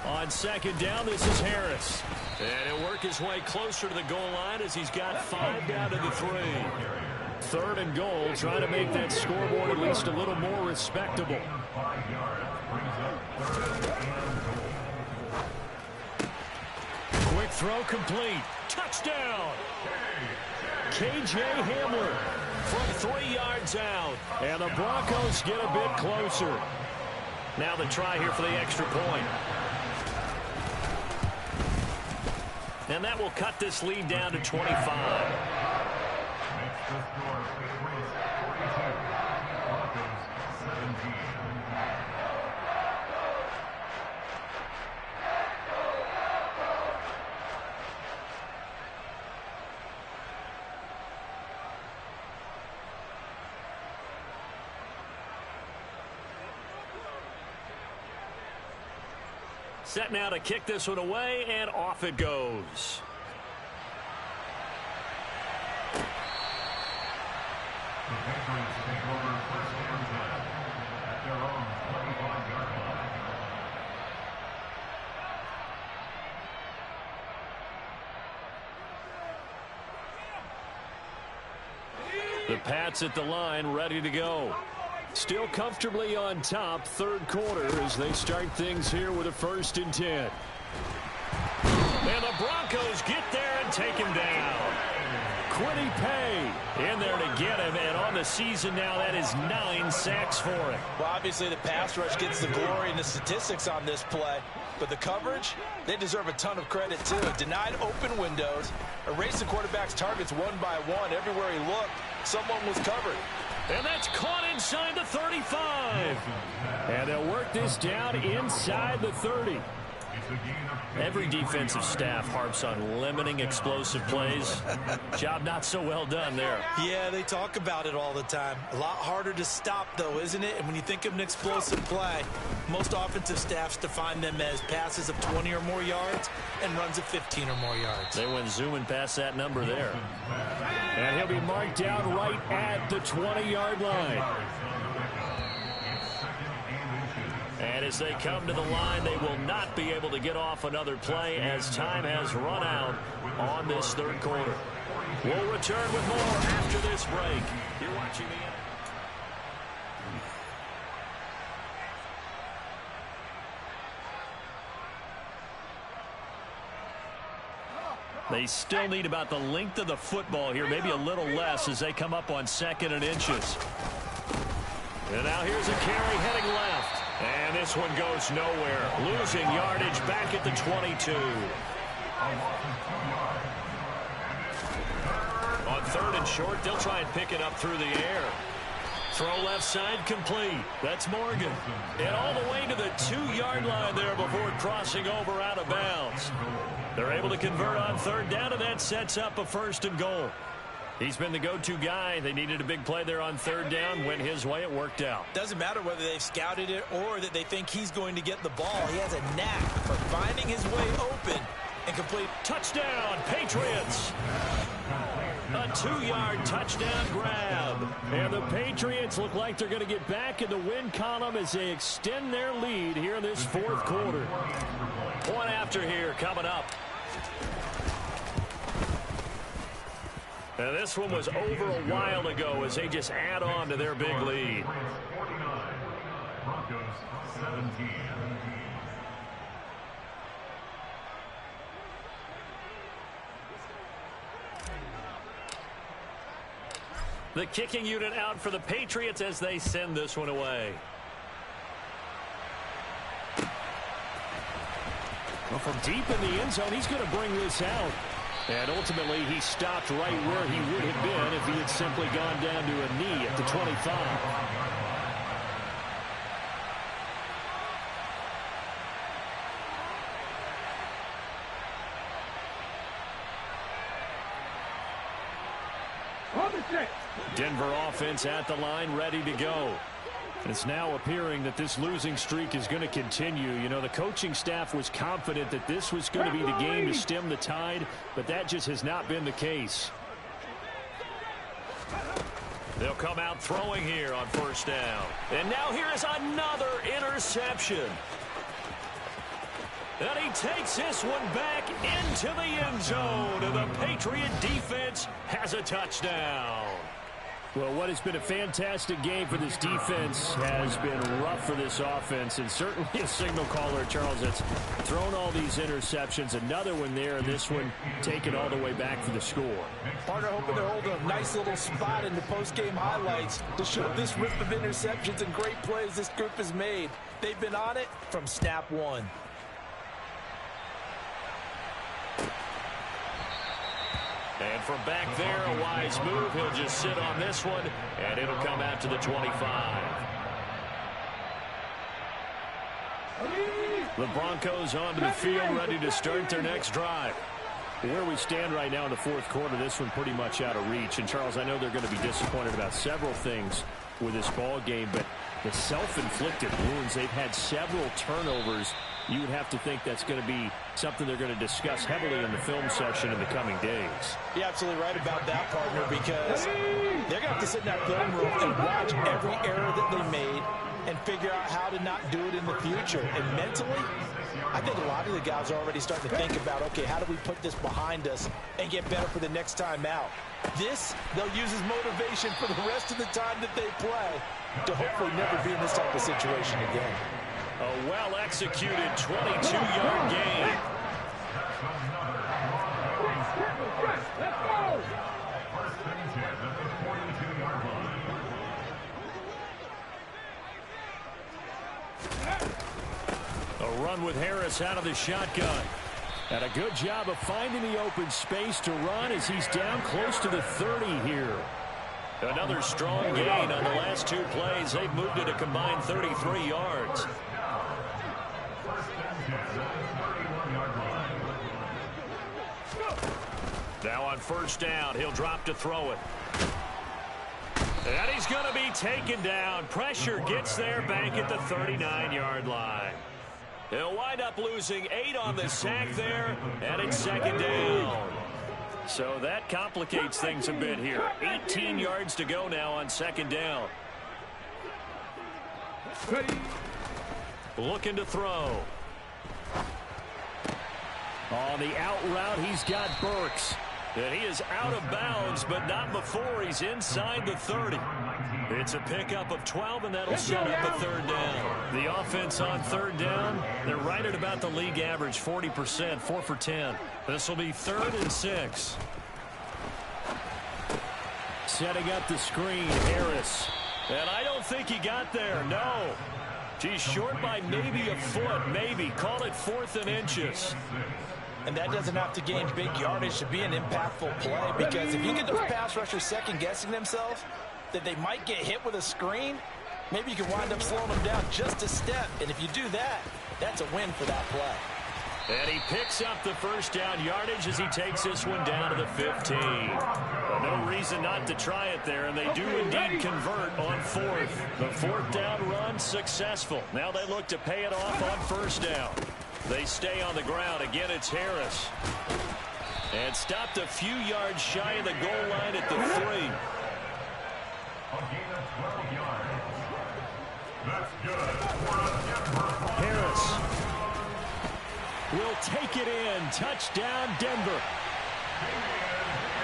On 2nd down, this is Harris. And he'll work his way closer to the goal line as he's got 5 down to the 3. 3rd and goal, trying to make that scoreboard at least a little more respectable. Quick throw complete. Touchdown. KJ Hamler from 3 yards out. And the Broncos get a bit closer. Now the try here for the extra point. And that will cut this lead down to 25. Makes the score Patriots 42, Broncos 17. Set now to kick this one away, and off it goes. The Patriots take over first and 10 at their own 25-yard line. The Pats at the line, ready to go. Still comfortably on top, 3rd quarter as they start things here with a 1st and 10. And the Broncos get there and take him down. Quiddy Pay in there to get him, and on the season now, that is 9 sacks for him. Well, obviously the pass rush gets the glory and the statistics on this play, but the coverage, they deserve a ton of credit too. Denied open windows, erased the quarterback's targets one by one. Everywhere he looked, someone was covered. And that's caught inside the 35. And they'll work this down inside the 30. Every defensive staff harps on limiting explosive plays. Job not so well done there. Yeah, they talk about it all the time. A lot harder to stop, though, isn't it? And when you think of an explosive play, most offensive staffs define them as passes of 20 or more yards and runs of 15 or more yards. They went zooming past that number there. And he'll be marked down right at the 20-yard line. And as they come to the line, they will not be able to get off another play as time has run out on this third quarter. We'll return with more after this break. You're watching They still need about the length of the football here, maybe a little less as they come up on 2nd and inches. And now here's a carry heading left. And this one goes nowhere. Losing yardage back at the 22. On 3rd and short, they'll try and pick it up through the air. Throw left side complete. That's Morgan. And all the way to the 2-yard line there before crossing over out of bounds. They're able to convert on 3rd down, and that sets up a 1st and goal. He's been the go-to guy. They needed a big play there on 3rd down. Went his way. It worked out. Doesn't matter whether they've scouted it or that they think he's going to get the ball. He has a knack for finding his way open and complete. Touchdown, Patriots. A 2-yard touchdown grab. And the Patriots look like they're going to get back in the win column as they extend their lead here in this 4th quarter. Point after here coming up. And this one was over a while ago as they just add on to their big lead. 49, Broncos 17. The kicking unit out for the Patriots as they send this one away. Well, from deep in the end zone, he's going to bring this out. And ultimately, he stopped right where he would have been if he had simply gone down to a knee at the 25. Denver offense at the line, ready to go. It's now appearing that this losing streak is going to continue. You know, the coaching staff was confident that this was going to be the game to stem the tide, but that just has not been the case. They'll come out throwing here on 1st down. And now here is another interception. And he takes this one back into the end zone, and the Patriot defense has a touchdown. Well, what has been a fantastic game for this defense has been rough for this offense, and certainly a signal caller, Charles, that's thrown all these interceptions. Another one there, and this one taken all the way back for the score. Partner hoping to hold a nice little spot in the post-game highlights to show this rip of interceptions and great plays this group has made. They've been on it from snap one. And from back there, a wise move. He'll just sit on this one, and it'll come out to the 25. The Broncos onto the field, ready to start their next drive. Where we stand right now in the 4th quarter, this one pretty much out of reach. And, Charles, I know they're going to be disappointed about several things with this ball game, but the self-inflicted wounds, they've had several turnovers. You would have to think that's going to be something they're going to discuss heavily in the film session in the coming days. You're absolutely right about that, partner, because they're going to have to sit in that film room and watch every error that they made and figure out how to not do it in the future. And mentally, I think a lot of the guys are already starting to think about, okay, how do we put this behind us and get better for the next time out? This, they'll use as motivation for the rest of the time that they play to hopefully never be in this type of situation again. A well-executed 22-yard gain. Let's go! A run with Harris out of the shotgun. And a good job of finding the open space to run as he's down close to the 30 here. Another strong gain on the last 2 plays. They've moved it a combined 33 yards. Now on first down, he'll drop to throw it. And he's going to be taken down. Pressure gets there back at the 39-yard line. He'll wind up losing 8 on the sack there, and it's second down. So that complicates things a bit here. 18 yards to go now on second down. Looking to throw. On the out route, he's got Burks. And he is out of bounds, but not before he's inside the 30. It's a pickup of 12, and that'll set up a third down. The offense on third down, they're right at about the league average, 40%, 4 for 10. This will be 3rd and 6. Setting up the screen, Harris. And I don't think he got there, no. He's short by maybe a foot, maybe. Call it 4th and inches. And that doesn't have to gain big yardage to be an impactful play, because if you get those pass rushers second-guessing themselves that they might get hit with a screen, maybe you can wind up slowing them down just a step. And if you do that, that's a win for that play. And he picks up the first down yardage as he takes this one down to the 15. But no reason not to try it there, and they do indeed convert on 4th. The 4th down run successful. Now they look to pay it off on first down. They stay on the ground. Again, it's Harris. And stopped a few yards shy of the goal line at the 3. Harris will take it in. Touchdown, Denver.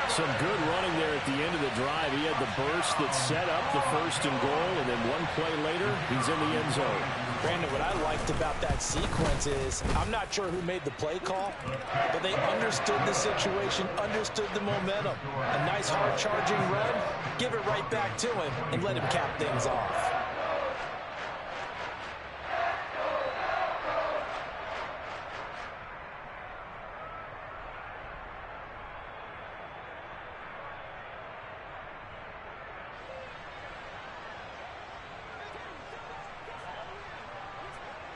Some good running there at the end of the drive. He had the burst that set up the 1st and goal, and then one play later, he's in the end zone. Brandon, what I liked about that sequence is, I'm not sure who made the play call, but they understood the situation, understood the momentum. A nice hard-charging run, give it right back to him, and let him cap things off.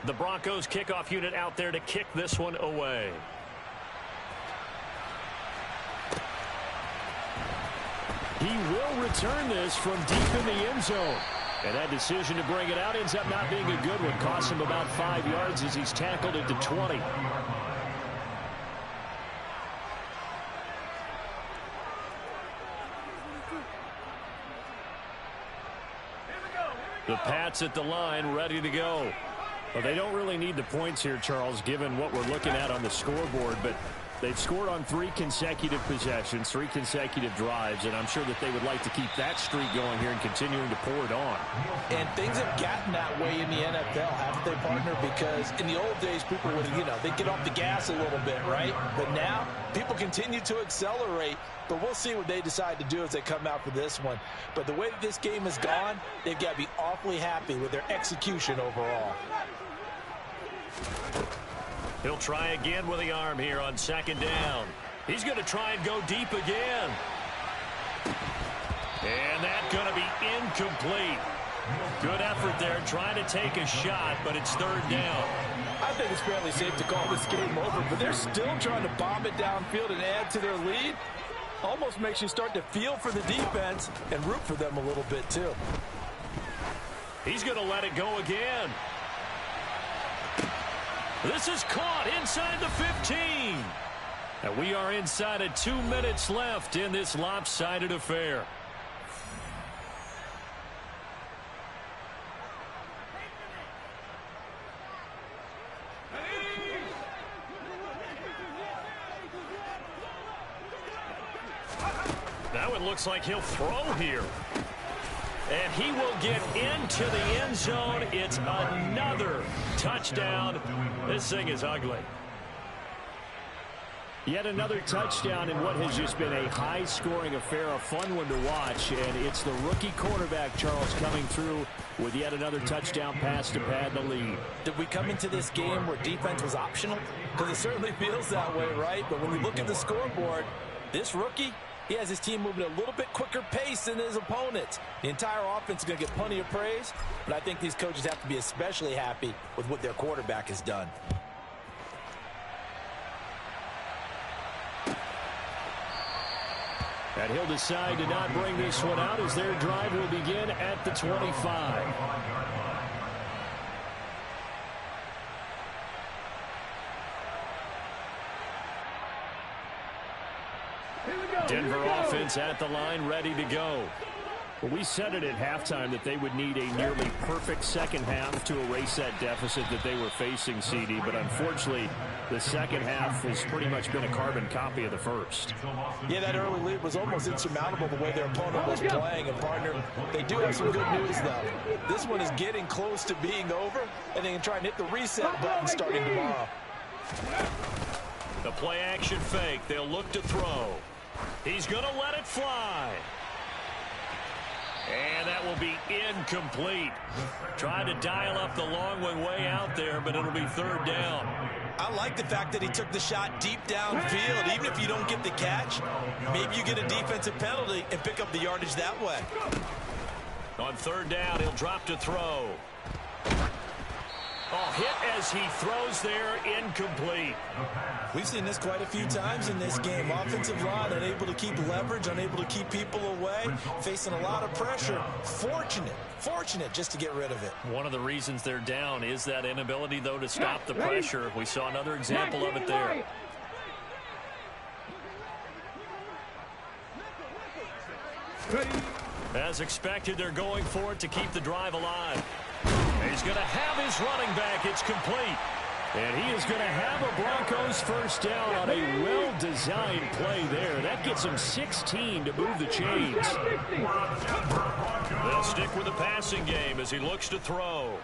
The Broncos kickoff unit out there to kick this one away. He will return this from deep in the end zone. And that decision to bring it out ends up not being a good one. Costs him about 5 yards as he's tackled at the 20. The Pats at the line, ready to go. Well, they don't really need the points here, Charles, given what we're looking at on the scoreboard, but they've scored on 3 consecutive possessions, 3 consecutive drives, and I'm sure that they would like to keep that streak going here and continuing to pour it on. And things have gotten that way in the NFL, haven't they, partner? Because in the old days, people would, they'd get off the gas a little bit, right? But now, people continue to accelerate, but we'll see what they decide to do as they come out for this one. But the way that this game has gone, they've got to be awfully happy with their execution overall. He'll try again with the arm here on second down. He's going to try and go deep again. And that's going to be incomplete. Good effort there trying to take a shot, but it's third down. I think it's fairly safe to call this game over, but they're still trying to bomb it downfield and add to their lead. Almost makes you start to feel for the defense and root for them a little bit, too. He's going to let it go again. This is caught inside the 15. And we are inside of 2 minutes left in this lopsided affair. Now it looks like he'll throw here. And he will get into the end zone. It's another touchdown. This thing is ugly. Yet another touchdown in what has just been a high-scoring affair, a fun one to watch. And it's the rookie quarterback, Charles, coming through with yet another touchdown pass to pad the lead. Did we come into this game where defense was optional? Because it certainly feels that way, right? But when we look at the scoreboard, this rookie, he has his team moving at a little bit quicker pace than his opponents. The entire offense is going to get plenty of praise, but I think these coaches have to be especially happy with what their quarterback has done. And he'll decide to not bring this one out as their drive will begin at the 25. Denver offense at the line, ready to go. Well, we said it at halftime that they would need a nearly perfect second half to erase that deficit that they were facing, CD. But unfortunately, the second half has pretty much been a carbon copy of the first. Yeah, that early lead was almost insurmountable the way their opponent was playing. And, partner, they do have some good news, though. This one is getting close to being over, and they can try and hit the reset button starting tomorrow. The play-action fake. They'll look to throw. He's going to let it fly. And that will be incomplete. Trying to dial up the long one way out there, but it'll be third down. I like the fact that he took the shot deep downfield. Even if you don't get the catch, maybe you get a defensive penalty and pick up the yardage that way. On third down, he'll drop to throw. Oh, hit as he throws there, incomplete. We've seen this quite a few times in this game. Offensive line unable to keep leverage, unable to keep people away, facing a lot of pressure. Fortunate just to get rid of it. One of the reasons they're down is that inability, though, to stop the pressure. We saw another example of it there. As expected, they're going for it to keep the drive alive. He's going to have his running back. It's complete. And he is going to have a Broncos first down on a well-designed play there. That gets him 16 to move the chains. They'll stick with the passing game as he looks to throw.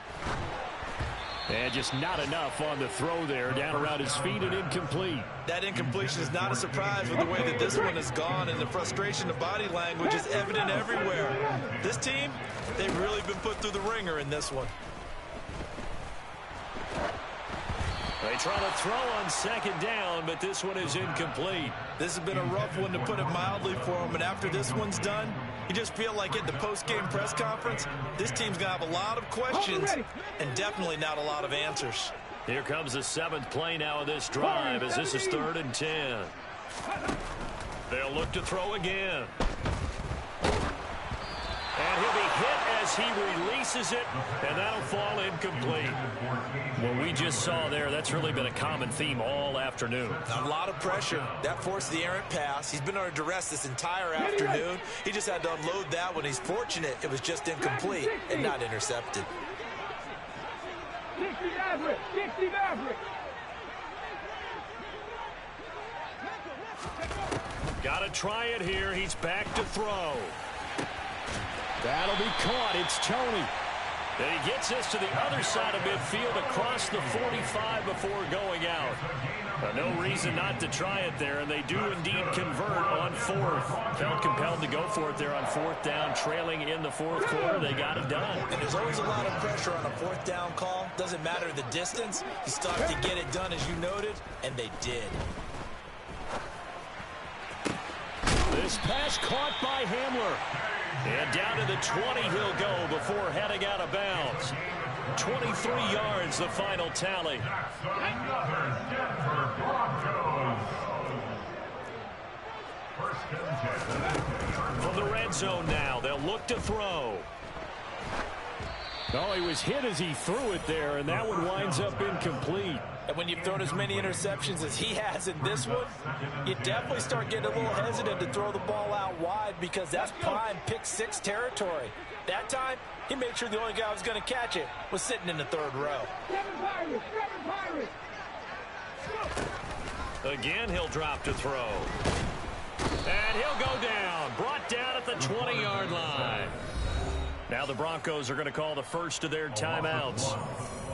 And just not enough on the throw there. Down around his feet and incomplete. That incompletion is not a surprise with the way that this one has gone, and the frustration of body language is evident everywhere. This team, they've really been put through the ringer in this one. They try to throw on second down, but this one is incomplete. This has been a rough one, to put it mildly, for him. And after this one's done, you just feel like at the post-game press conference, this team's going to have a lot of questions and definitely not a lot of answers. Here comes the seventh play now of this drive as this is 3rd and 10. They'll look to throw again. And he'll be hit as he releases it, and that'll fall incomplete. What we just saw there, that's really been a common theme all afternoon. A lot of pressure. That forced the errant pass. He's been under duress this entire afternoon. He just had to unload that one. He's fortunate it was just incomplete and not intercepted. 60 average. 60 average. Got to try it here. He's back to throw. That'll be caught. It's Tony. And he gets this to the other side of midfield across the 45 before going out. No reason not to try it there, and they do indeed convert on 4th. Felt compelled to go for it there on 4th down, trailing in the 4th quarter. They got it done. And there's always a lot of pressure on a 4th down call. Doesn't matter the distance. You still have to get it done, as you noted, and they did. This pass caught by Hamler. And down to the 20 he'll go before heading out of bounds. 23 yards, the final tally. From the red zone now, they'll look to throw. Oh, he was hit as he threw it there, and that one winds up incomplete. And when you've thrown as many interceptions as he has in this one, you definitely start getting a little hesitant to throw the ball out wide, because that's prime pick 6 territory. That time, he made sure the only guy who was going to catch it was sitting in the 3rd row. Again, he'll drop to throw. And he'll go down, brought down at the 20-yard line. Now the Broncos are going to call the first of their timeouts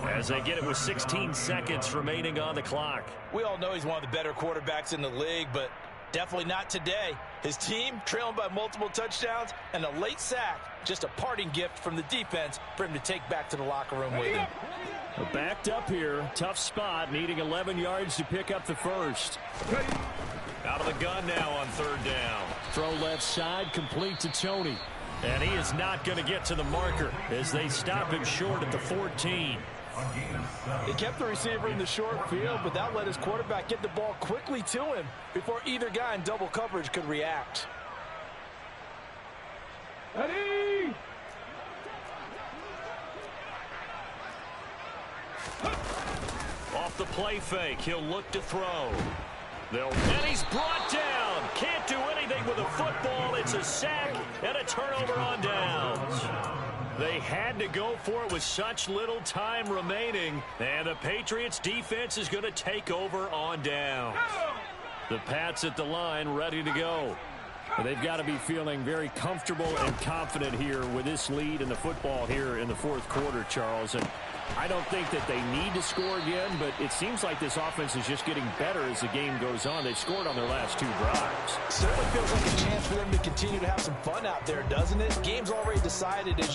as they get it with 16 seconds remaining on the clock. We all know he's one of the better quarterbacks in the league, but definitely not today. His team trailing by multiple touchdowns, and a late sack, just a parting gift from the defense for him to take back to the locker room with him. Backed up here, tough spot, needing 11 yards to pick up the first. Out of the gun now on 3rd down. Throw left side, complete to Tony. And he is not going to get to the marker as they stop him short at the 14. They kept the receiver in the short field, but that let his quarterback get the ball quickly to him before either guy in double coverage could react. Ready? Off the play fake, he'll look to throw. And he's brought down. Can't do anything with a football. It's a sack and a turnover on downs. They had to go for it with such little time remaining. And the Patriots defense is going to take over on down. The Pats at the line ready to go. They've got to be feeling very comfortable and confident here with this lead in the football here in the fourth quarter, Charles. And I don't think that they need to score again, but it seems like this offense is just getting better as the game goes on. They've scored on their last 2 drives. Certainly feels like a chance for them to continue to have some fun out there, doesn't it? Game's already decided, as you